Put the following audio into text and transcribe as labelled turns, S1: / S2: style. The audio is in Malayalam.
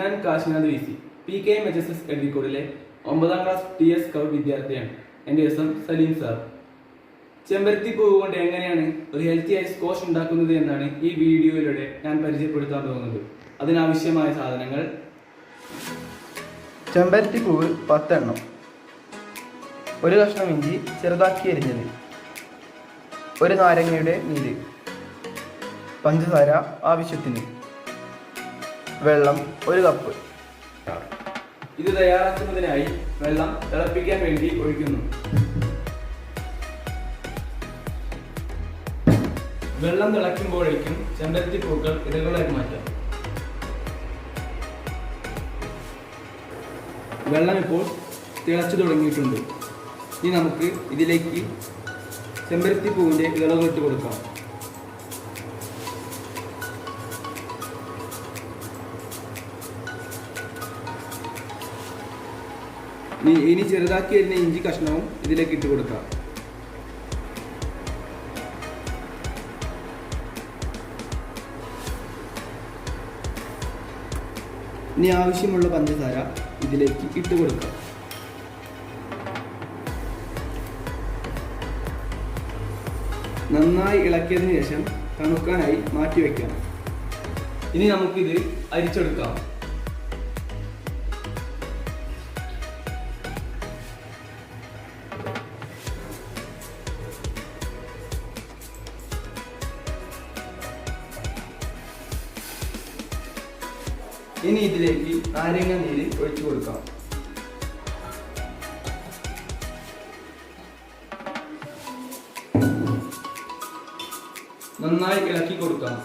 S1: ഞാൻ Kashinath eazy pkmmhss എഴുതിക്കോടിലെ 9ാം class TS scout വിദ്യാർത്ഥിയാണ്. എൻ്റെ ദിവസം സലീം സാർ. ചെമ്പരത്തി പൂവ് കൊണ്ട് എങ്ങനെയാണ് ഒരു ഹെൽത്തി ആയ സ്ക്വാഷ് ഉണ്ടാക്കുന്നത് എന്നാണ് ഈ വീഡിയോയിലൂടെ ഞാൻ പരിചയപ്പെടുത്താൻ പോകുന്നത്. അതിനാവശ്യമായ സാധനങ്ങൾ:
S2: ചെമ്പരത്തി പൂവ് 10 എണ്ണം, ഒരു കഷ്ണം ഇഞ്ചി ചെറുതാക്കി എരിഞ്ഞത്, ഒരു നാരങ്ങയുടെ നീര്, പഞ്ചസാര ആവശ്യത്തിന്, വെള്ളം 1 കപ്പ്.
S1: ഇത് തയ്യാറാക്കുന്നതിനായി വെള്ളം തിളപ്പിക്കാൻ വേണ്ടി ഒഴിക്കുന്നു. വെള്ളം തിളയ്ക്കുമ്പോഴേക്കും ചെമ്പരത്തി പൂക്കൾ ഇതകളാക്കി മാറ്റാം. വെള്ളം ഇപ്പോൾ തിളച്ചു തുടങ്ങിയിട്ടുണ്ട്. ഇനി നമുക്ക് ഇതിലേക്ക് ചെമ്പരത്തി പൂവിൻ്റെ ഇതളുകൾ ഇട്ട് കൊടുക്കാം. ഇനി ചെറുതാക്കി വരുന്ന ഇഞ്ചി കഷ്ണവും ഇതിലേക്ക് ഇട്ട് കൊടുക്കാം. ഇനി ആവശ്യമുള്ള പഞ്ചസാര ഇതിലേക്ക് ഇട്ട് കൊടുക്കാം. നന്നായി ഇളക്കിയതിന് ശേഷം തണുക്കാനായി മാറ്റി വയ്ക്കാം. ഇനി നമുക്കിത് അരിച്ചെടുക്കാം. ഇനി ഇതിലേക്ക് നാരങ്ങ നീര് ഒഴിച്ചു കൊടുക്കാം. നന്നായി ഇളക്കി കൊടുക്കാം.